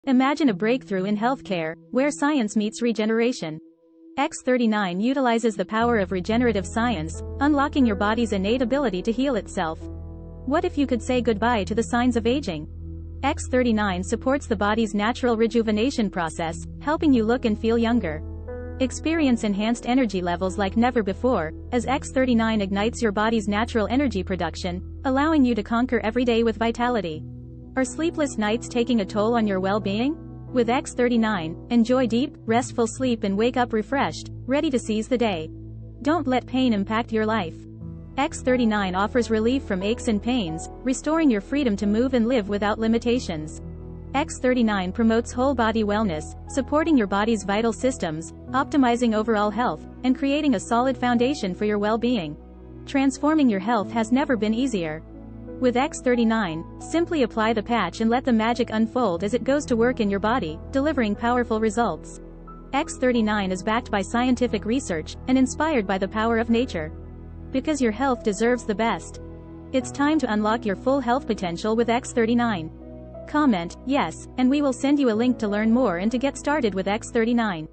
Imagine a breakthrough in healthcare, where science meets regeneration. X39 utilizes the power of regenerative science, unlocking your body's innate ability to heal itself. What if you could say goodbye to the signs of aging? X39 supports the body's natural rejuvenation process, helping you look and feel younger. Experience enhanced energy levels like never before, as X39 ignites your body's natural energy production, allowing you to conquer every day with vitality. Are sleepless nights taking a toll on your well-being? With X39, enjoy deep, restful sleep and wake up refreshed, ready to seize the day. Don't let pain impact your life. X39 offers relief from aches and pains, restoring your freedom to move and live without limitations. X39 promotes whole-body wellness, supporting your body's vital systems, optimizing overall health, and creating a solid foundation for your well-being. Transforming your health has never been easier. With X39, simply apply the patch and let the magic unfold as it goes to work in your body, delivering powerful results. X39 is backed by scientific research and inspired by the power of nature. Because your health deserves the best. It's time to unlock your full health potential with X39. Comment yes, and we will send you a link to learn more and to get started with X39.